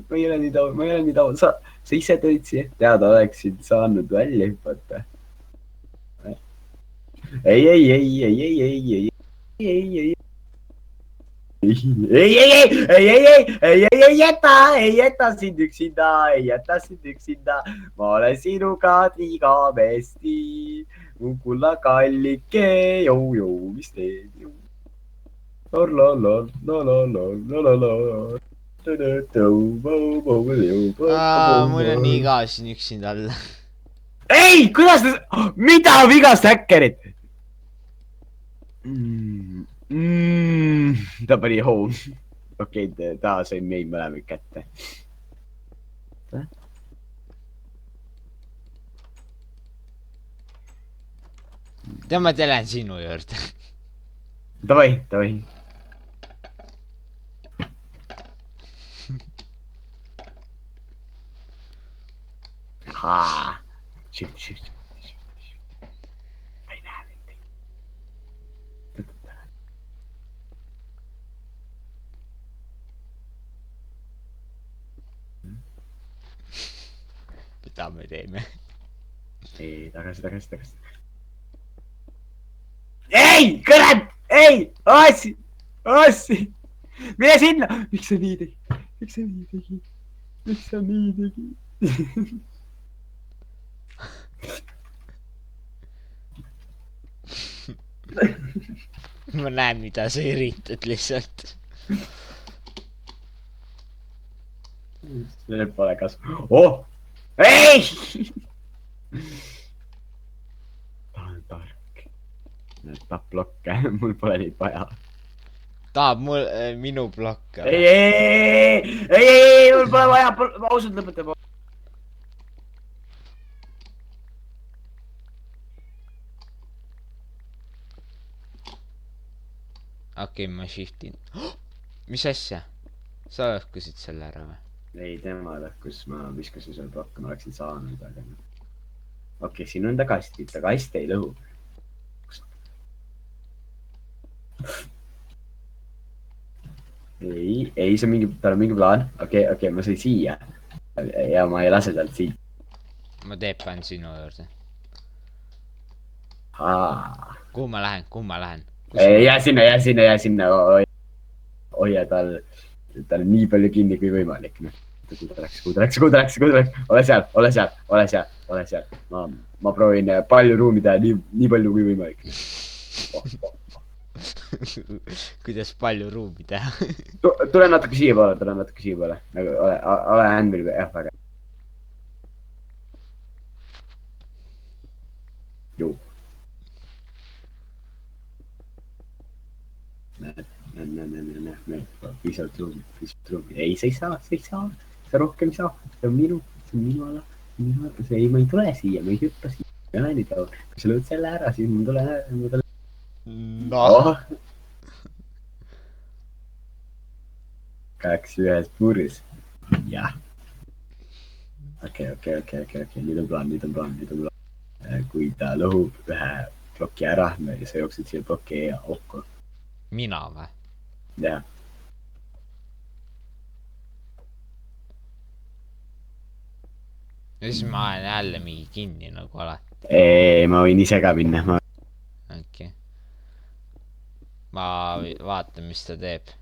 ma ei ole nii taun, ma ei ole nii taun. Sa ise tõid siia, teada oleksid saanud välja hüpata. ei, ei, ei, ei, ei, ei, ei, ei, ei, ei. ei jäta sind üksinda, ma olen sinuga igavesti, mu kulla kallike, jõu, mis teed, jõu. Mul on nii ka siin üksinda all. ei, kuidas te, mida vigast häkkerid? Ta pani home. Okei, ta sai meid mõlemad kätte. Tead, ma lähen sinu juurde. Davai. Shit. Ma ei näe mind. Mida me teeme? ei, tagasi. ei, kõrad! ei, Assi! mine sinna! Miks sa nii tegi? Ma näen, mida sa üritad lihtsalt. see pole kasvu. Oh! ei! ta on tark. Tahab blokke, mul pole neid vaja. Tahab minu blokke. ei, mul pole vaja, ausalt lõpeta. Okei, ma shiftin. Mis asja? Sa lõhkusid selle ära või? ei, tema lõhkus, ma viskasin selle blokke, ma oleksin saanud, aga... okei, siin on ta kast ei lõhu. ei, see on mingi, tal on mingi plaan. Okei, ma sain siia. ja ma ei lase talt siit. Ma teepan sinu juurde. Kuhu ma lähen? jää sinna. hoia tal nii palju kinni kui võimalik. Kuhu ta läks? ole seal. ma proovin palju ruumi teha, nii palju kui võimalik. Kuidas palju ruumi teha? tule natuke siiapoole. ole Andril, jah, väga. Juu. näed, piisavalt ruumi. ei, sa ei saa. sa rohkem ei saa. see on minu ala. ei, ma ei tule siia, ma ei hüppa siia. ei ole nii taun. kui sa lööd selle ära, siis ma tulen. Noh. kaks ühes purjus. jah. okei. nüüd on plaan. kui ta lõhub ühe ploki ära, sa jooksed siia ploki aukku. Mina või? jah. ja siis ma olen jälle mingi kinni nagu alati. ei, ma võin ise ka minna. okei. ma vaatan, mis ta teeb.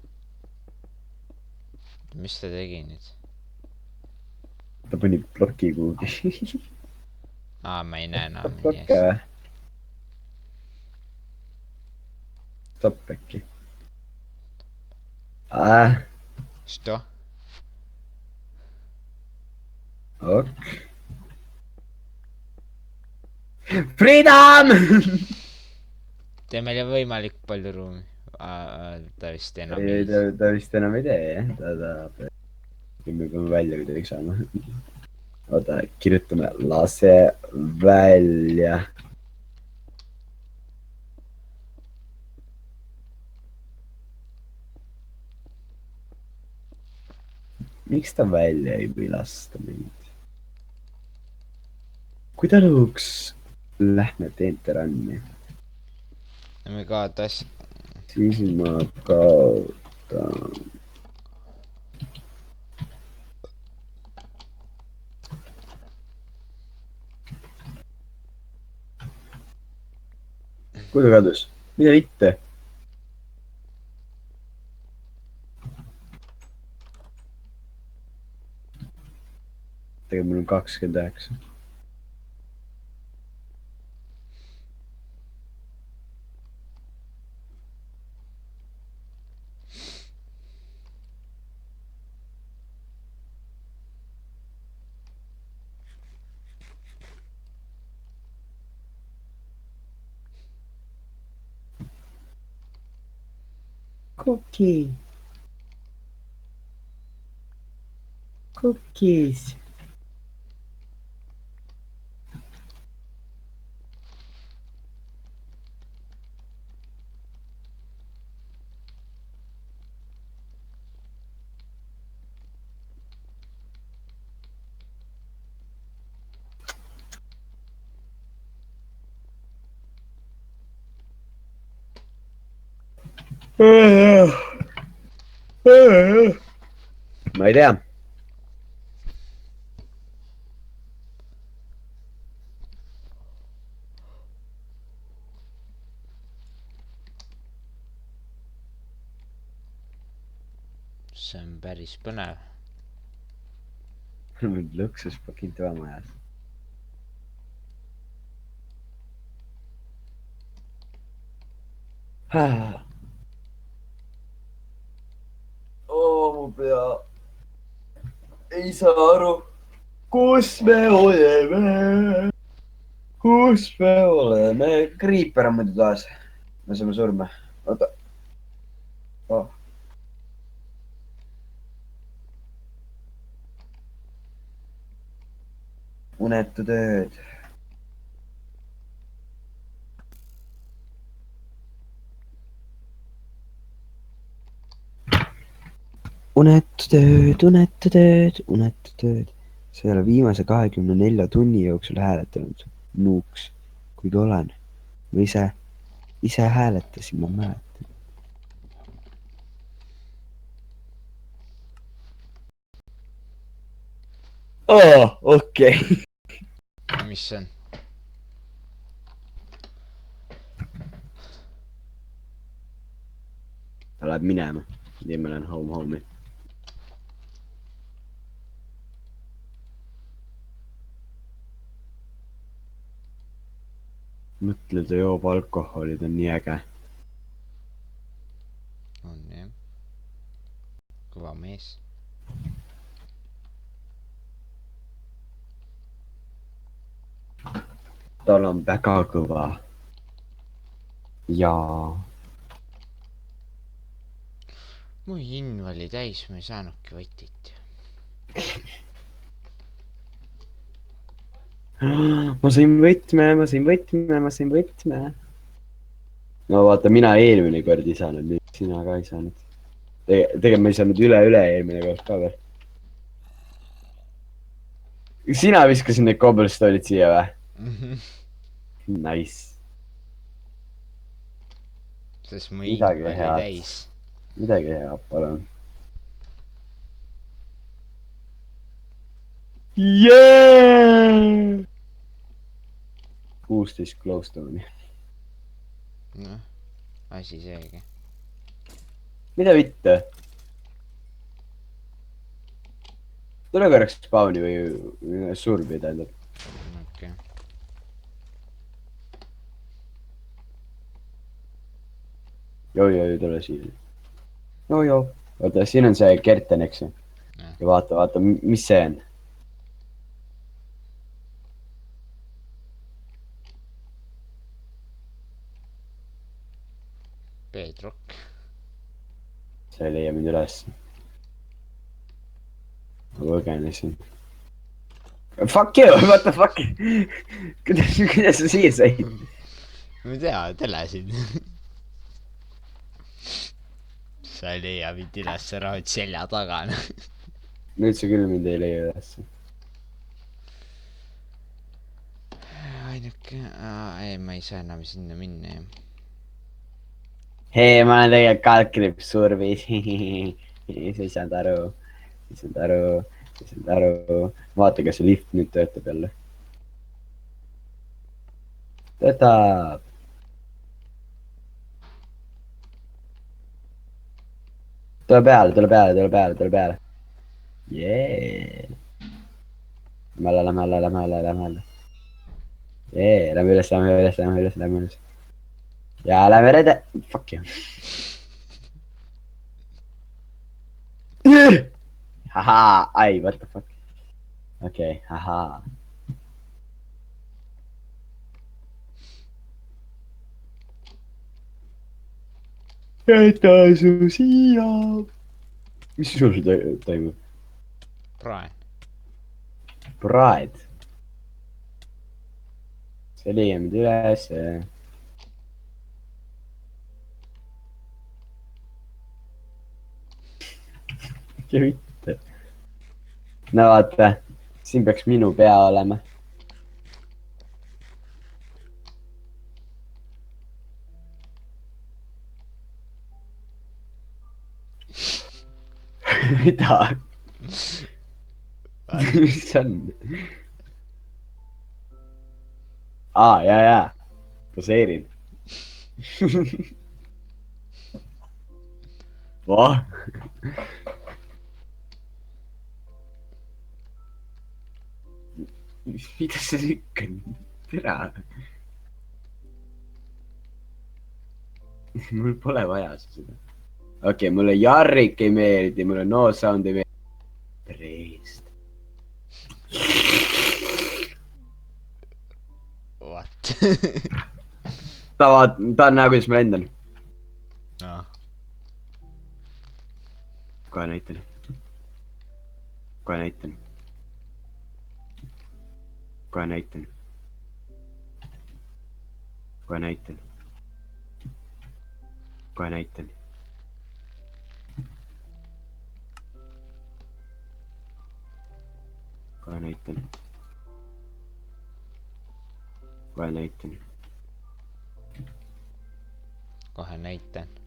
mis ta tegi nüüd? ta pani ploki kuhugi. ma ei näe enam. plokke või? stopp äkki. Что? ok. Freedom! tee meile võimalik palju ruumi. ta vist enam ei. ta vist enam ei tee, jah. ta tahab. me peame välja kuidagi saama. oota, kirjutame lase välja. miks ta välja ei või lasta meid? kui ta lõhuks, lähme Tenteranni. me kaota asja. siis ma kaotan. kuhu ta kadus? mida vitte? tegelikult mul on 29. Cookie. Cookies. ma ei tea. see on päris põnev. lõksus fucking toa majas. mu pea ei saa aru, kus me oleme. kus me oleme? Creeper on muidu taas. me saame surma. oota oh.. unetud ööd. unetud ööd, unetud ööd, unetud ööd. sa ei ole viimase 24 tunni jooksul hääletanud nuuks, kuid olen. ma ise hääletasin, ma mäletan. okei. mis see on? ta läheb minema. nii ma lähen home'i. mõtle, ta joob alkoholi, ta on nii äge. on jah. kõva mees. tal on väga kõva. jaa. mu hinn oli täis, ma ei saanudki võtit. ma sain võtme. no vaata, mina eelmine kord ei saanud, nüüd sina ka ei saanud. tegelikult ma ei saanud üle eelmine kord ka veel. sina viskasid need cobblestone'id siia või? Nice. sest mu hing oli täis. midagi head, palun. Yeah! 16 glowstone'i. noh, asi seegi. mida vitte? tule korraks spawn'i või surbi, tähendab. okei. joo, tule siia. joo. oota, siin on see kerten, eks ju? ja vaata, mis see on? Bedrock. sa ei leia mind üles. ma põgenesin. Fuck you, what the fuck? kuidas sa siia said? ma ei tea, telesin. sa ei leia mind üles, sa oled selja taga. nüüd sa küll mind ei leia üles. ainuke, ei, ma ei saa enam sinna minna, jah. hei, ma olen tegelikult kalkrips survis. sa ei saanud aru. vaata, kas see lift nüüd töötab jälle. töötab. tule peale, tule peale, tule peale, tule peale. Jee. Lähme alla, lähme alla, lähme alla, lähme alla. Jee, lähme üles, lähme üles, lähme üles, lähme üles. Ja lähme rede. Fuck you. Haha, ai, what the fuck. Okei, haha. Tasu siia. Mis sul toimub? praen . Praed. See leiab mind üles . mitte . no vaata , siin peaks minu pea olema . mida ? mis see on ? jaa , poseerin . Voh . mida sa lükkad ? tere . mul pole vaja seda . okei , mulle Jarrik ei meeldi , mulle No Sound ei meeldi . Preest . What ? tahan näha , kuidas ma lendan . noh , kohe näitan . kohe näitan . kohe näitan . kohe näitan . kohe näitan . kohe näitan . kohe näitan . kohe näitan .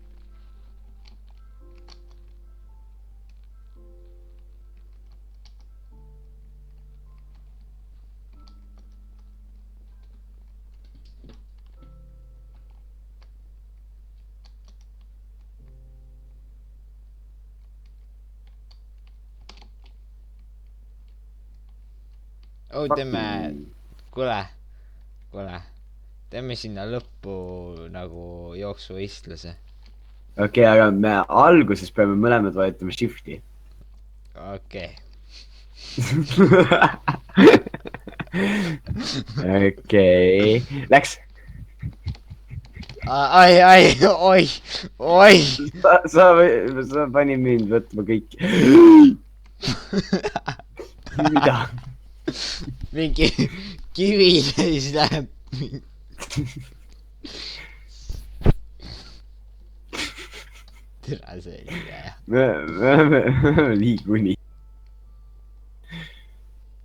oh , kuule , teeme sinna lõppu nagu jooksuvistluse . okei , aga me alguses peame mõlemad vajutama shift'i . okei . okei , läks . oi . sa panid mind võtma kõik . mida ? mingi kivi seis läheb . tere , see oli hea . me oleme liiguni .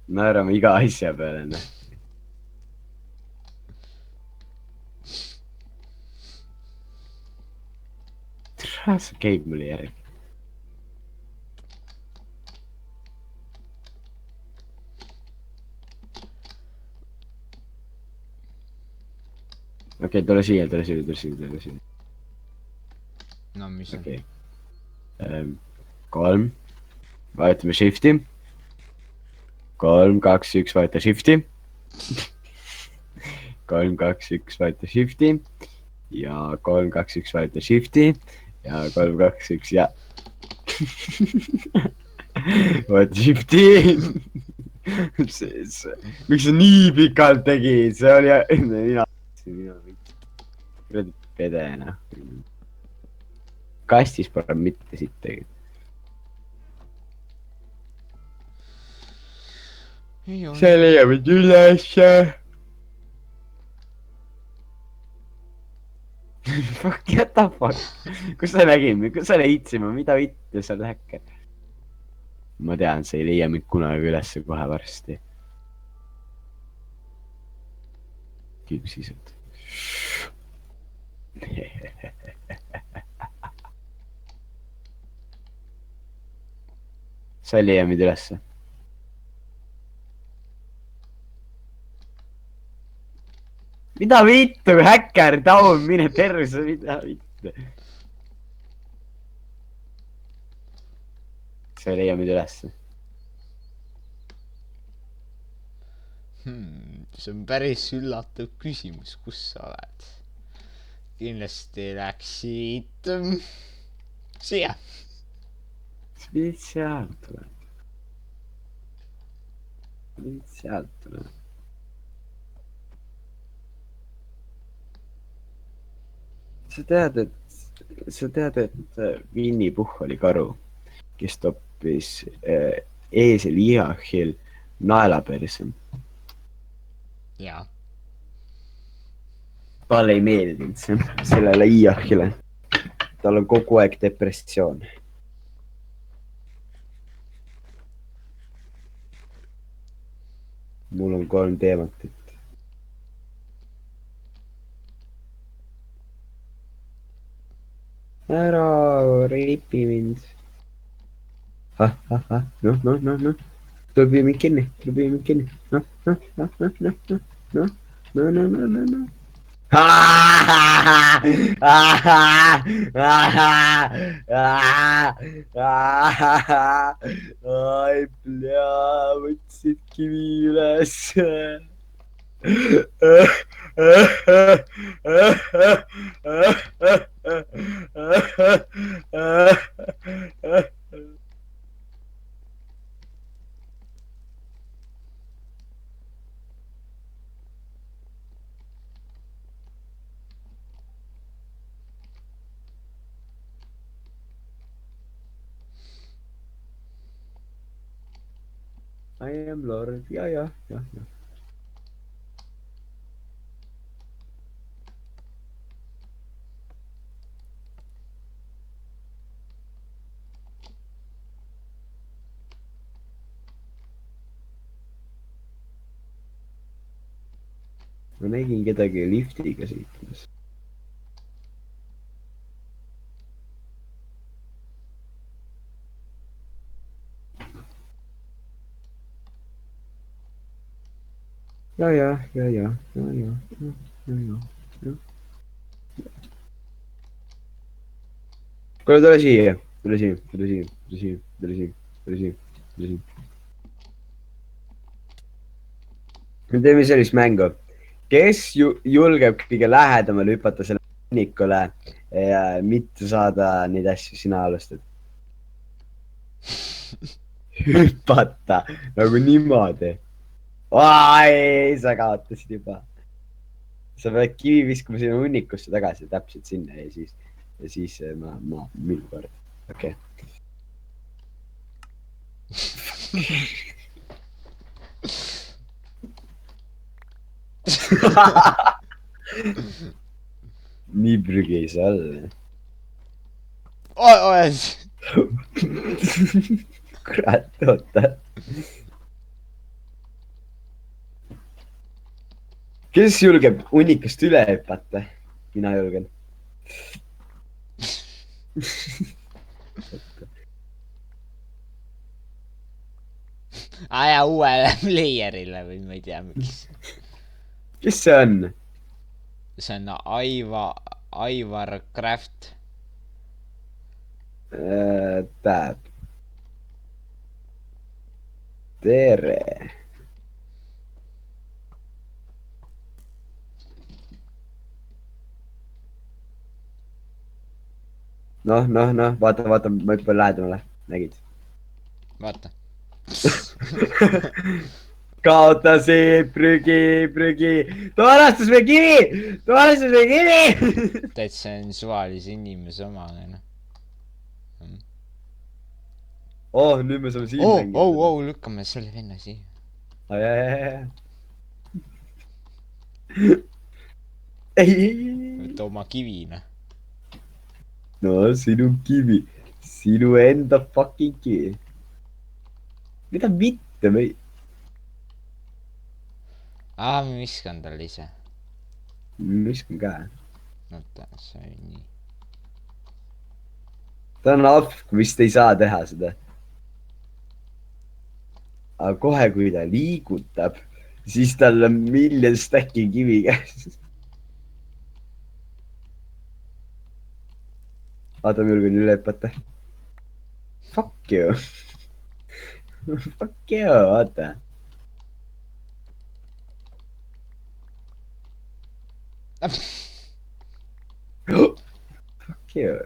naerame iga asja peale , noh . see käib mulle järgi . okei , tule siia . no mis on okei . 3 , vajutame shift'i . 3 , 2 , 1 , vajuta shift'i . 3 , 2 , 1 , vajuta shift'i . ja 3 , 2 , 1 , vajuta shift'i . ja 3 , 2 , 1 ja . vajuta shift'i . miks sa nii pikalt tegid , see oli , mina kuradi pede , noh . kastis pole mitte siit tegid . see leiab mind ülesse . Fuck , what the fuck . kus sa nägid , kus sa leidsid , mida vittu sa lähekad ? ma tean , see ei leia mind kunagi ülesse kohe varsti . küpsised . sa ei leia mind ülesse . mida vittu , häkker , taun , mine perse , mida vittu . sa ei leia mind ülesse. See on päris üllatav küsimus, kus sa oled. Kindlasti läksid siia. sa pidid sealt olema. sa tead, et Winny Puhh oli karu, kes toppis eesel Iahil naela perse. Jaa. Talle ei meeldinud see, sellele Iahile. Tal on kogu aeg depressioon. Mul on 3 teematit. Ära riipi mind. Noh. Tuleb viia mind kinni. Noh. Ai, pljaa, võtsid kivi üles. I am Lord. Ja. Ma nägin kedagi liftiga sõitmas. Ja. Kuule, tule siia. Me teeme sellist mängu. Kes julgeb kõige lähedamale hüpata selle hunnikule ja mitte saada neid asju, sina alustad? Hüpata nagu niimoodi. Ai, sa kaotasid juba. Sa pead kivi viskama sinna hunnikusse tagasi, täpselt sinna ja siis ma minu kord. Okei. Nii prügi ei saa olla. Oled. Kurat, oota. Kes julgeb hunnikast üle hüpata? Mina julgen. Aja uuele playerile või ma ei tea, miks. Kes see on? See on Aivar Craft. Tähendab. Tere. Noh, vaata, ma hüppan lähedamale, nägid? Vaata. Kaotasid, prügi. Toorastus või kivi! Tead, see on suvalise inimese omane, noh. Oh, nüüd me saame siin mängida. Lükkame selle venna siia. Ja. Võta oma kivina. No, sinu kivi. Sinu enda fucking kivi. Mida mitte või? Ma viskan talle ise. Ma viskan ka. Oota, see on nii. Ta on afk, vist ei saa teha seda. Aga kohe, kui ta liigutab, siis tal on miljon stäki kivi käes. Vaata, ma julgen üle hüpata. Fuck you. Fuck you, vaata . Fuck you .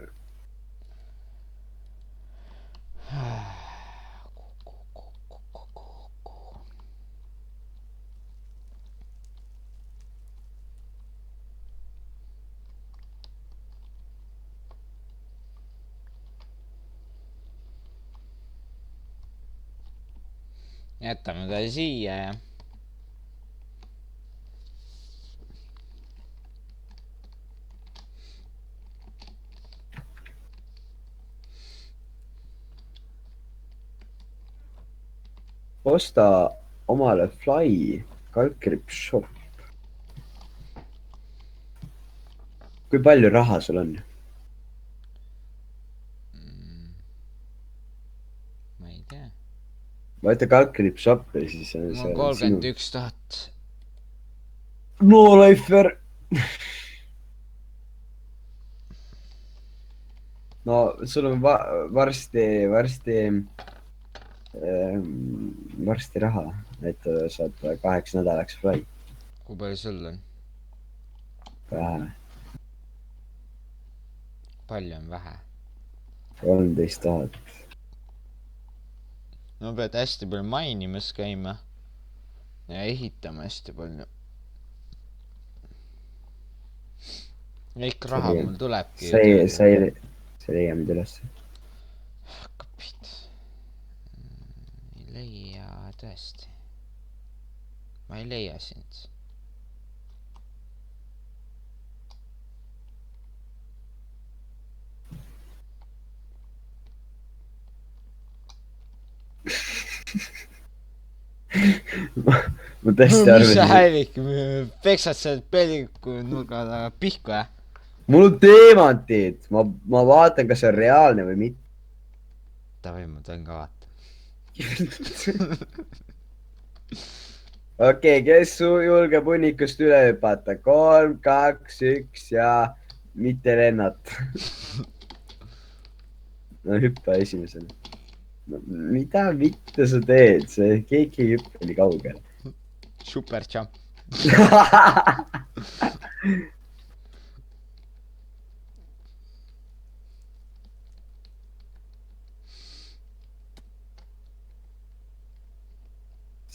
jätame ta siia ja osta omale Fly kalkrip shop . kui palju raha sul on ? ma ei tea . vaata kalkrip shop ja siis on mul on 31 000 . no lifer . no sul on varsti raha , et saad 8 nädalaks Fly . kui palju sul on ? vähe , palju on vähe ? 13 000 . no pead hästi palju mainimas käima ja ehitama hästi palju . kõik raha mul tulebki . sa ei leia mind üles . kapid . ei leia tõesti . ma ei leia sind . ma tõesti mis sa arvasin , hävik , peksad seal pelliku nurga taga pihku , jah ? mul on teemantid , ma vaatan , kas see on reaalne või mitte . davai , ma tulen ka vaatama . okei , kes julgeb hunnikust üle hüpata ? 3 , 2 , 1 ja mitte lennata . no hüppa esimesena . no mida mitte sa teed , see keegi ei hüppa nii kaugele . super jump .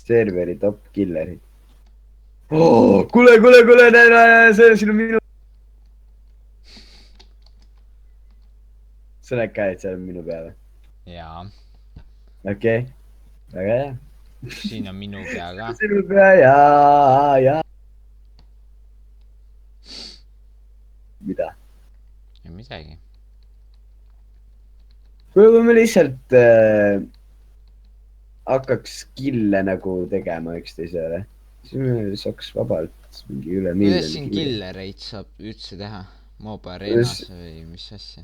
serveri top killerid oh, . kuule , näe , siin on minu . sa näed ka , et see on minu peal ? jaa , okei , väga hea . siin on minu pea ka . sinu pea ja . mida ? ei midagi . kui me lihtsalt hakkaks kille nagu tegema üksteisele , siis me saaks vabalt mingi üle kuidas siin miljoni . killereid saab üldse teha ? Moba Arenas või mis asja ?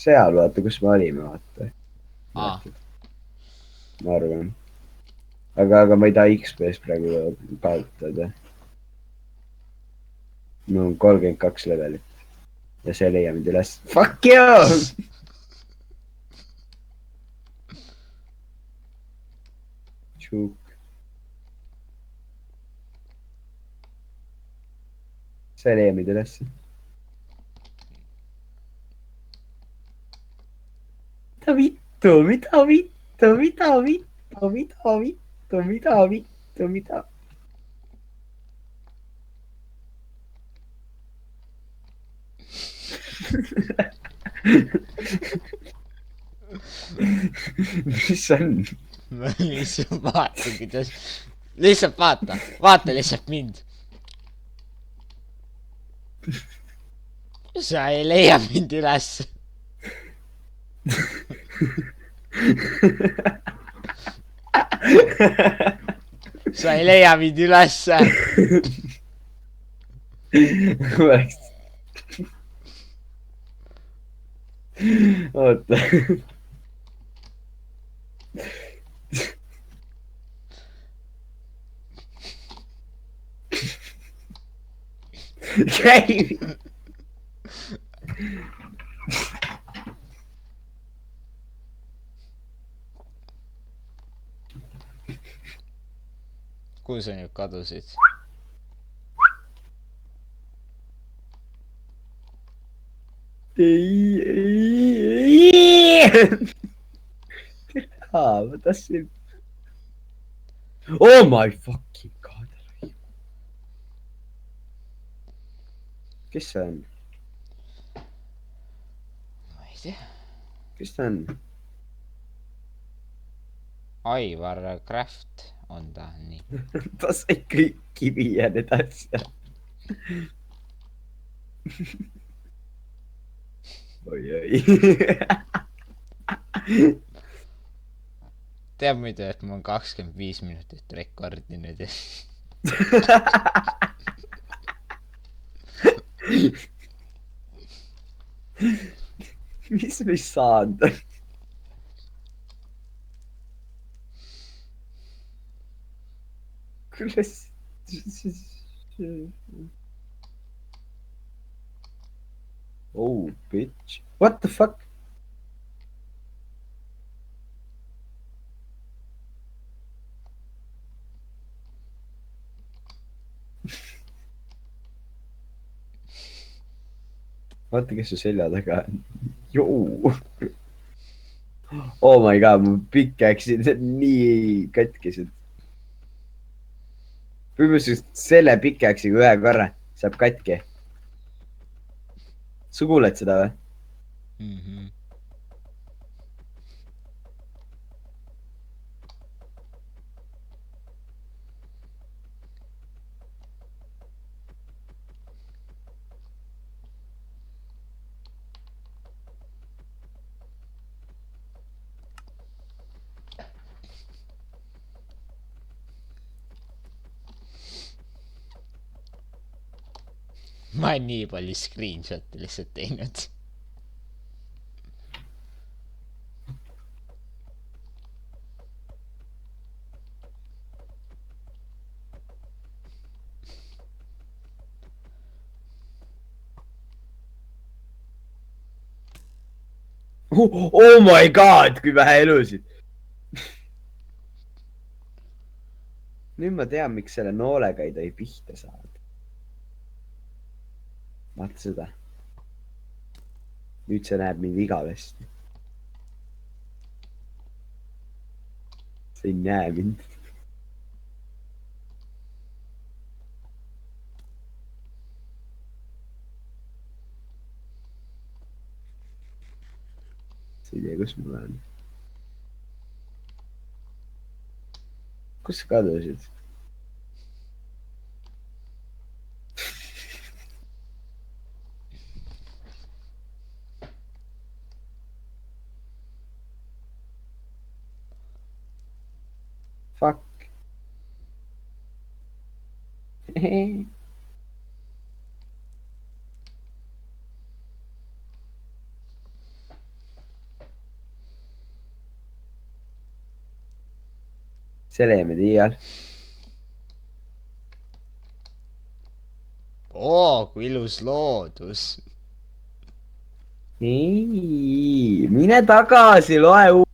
seal vaata , kus me olime , vaata . aa , ma arvan . aga ma ei taha XP-s praegu kaotada . mul on 32 levelit ja see ei leia mind üles . Fuck you! Tšuk . see ei leia mind üles . mida ? mis on ? ma lihtsalt vaatan , kuidas , lihtsalt vaata lihtsalt mind . sa ei leia mind üles . sa ei leia mind ülesse . oleks . oota . käi . kuhu sa nüüd kadusid? Ma tahtsin. Oh my fucking god. Kes see on? Ma ei tea. Kes ta on? Aivar Craft on ta, nii. Ta sai kõik kivi ja need asjad. Oi. Teab muidu, et ma olen 25 minutit rekordinud ja mis meist saanud on? Kuidas? Oh, bitch. What the fuck? Vaata, kes su selja taga on. Joo. Oh my god, mu pickaxe'id on nii katkised. Põhimõtteliselt selle pickaxe'iga ühe korra saab katki. Sa kuuled seda või? Ma olen nii palju screenshot'e lihtsalt teinud. Oh my god, kui vähe elusid. Nüüd ma tean, miks selle noolega ei tohi pihta saada. Vaata seda. Nüüd see näeb mind igavesti. See ei näe mind. See ei tea, kus ma olen. Kus sa kadusid? Fuck. Seleme tiial. Kui ilus loodus. Nii, mine tagasi, loe uu-.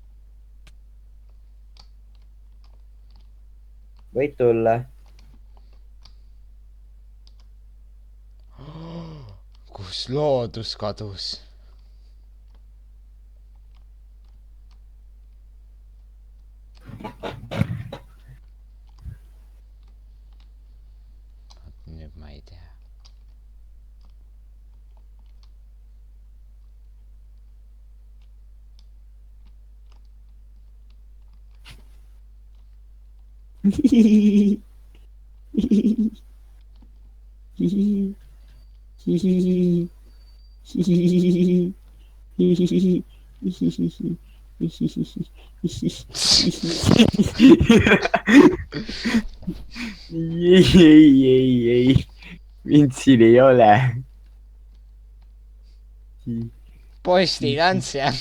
Võid tulla. Kus loodus kadus? Nüüd ma ei tea. Ei. Mind siin ei ole. Posti tants, jah.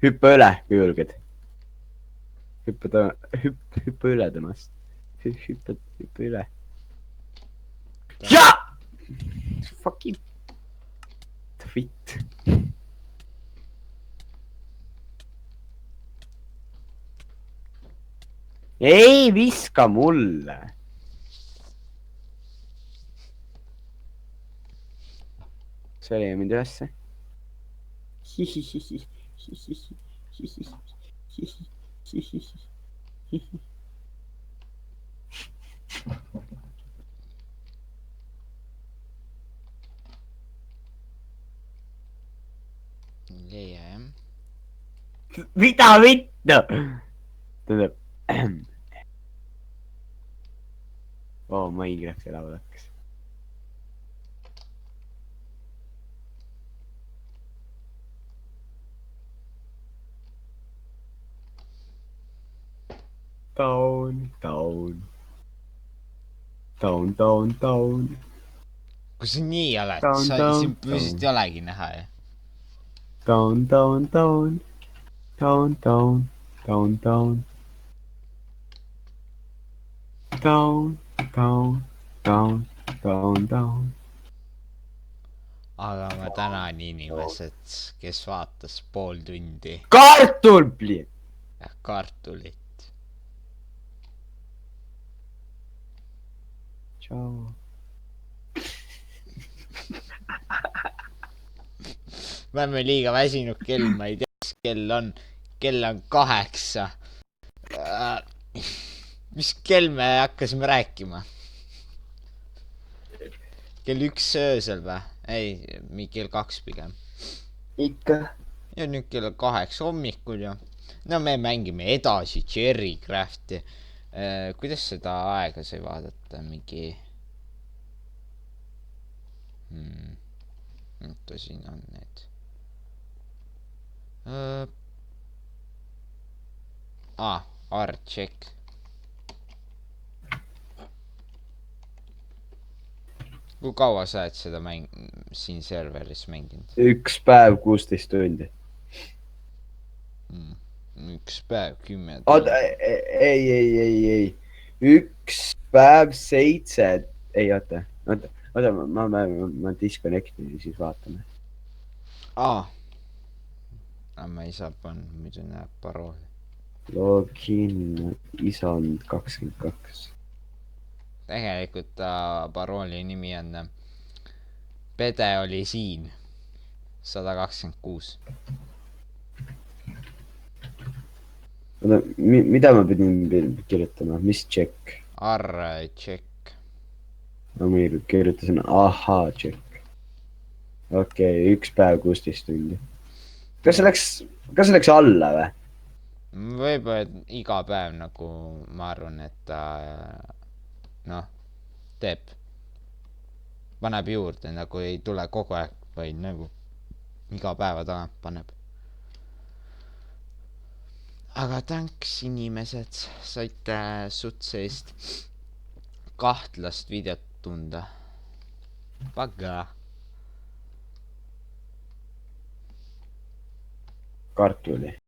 Hüppa üle, kui julged. Hüppa üle temast. Hüppa üle. Jaa! Fucking fit. ei viska mulle . see oli mind ülesse . leia jah . mida vittu ? tähendab . oo , Minecrafti laul hakkas . Down . kui sa nii oled , Down, sa , down, sind põhiliselt down. ei olegi näha ju . Down . aga ma tänan inimesed , kes vaatas pool tundi kartul , plii . kartulit . tšau . me oleme liiga väsinud kell , ma ei tea , mis kell on . kell on 8 . mis kell me hakkasime rääkima ? kell 1 öösel või ? ei , kell 2 pigem . ikka . ja nüüd kell 8 hommikul ju . no me mängime edasi Cherry Crafti . kuidas seda aega sai vaadata , mingi oota , siin on need . art check . kui kaua sa oled seda siin serveris mänginud ? 1 päev 16 tundi . 1 päev 10 oota , ei . 1 päev 7 , ei oota , ma disconnectin ja siis vaatame . ma ei saa panna , muidu näeb parooli . Login isand 22 . tegelikult ta parooli nimi on Pede oli siin 126 . oota , mida ma pidin kirjutama , mis check ? check . ma kirjutasin ahhaa check . okei , 1 päev 16 tundi . kas see läks alla või ? võib-olla iga päev nagu ma arvan , et ta noh , paneb juurde , nagu ei tule kogu aeg , vaid nagu iga päeva tagant paneb . aga tänks inimesed , saite sutsest kahtlast videot tunda . paga . kartuli .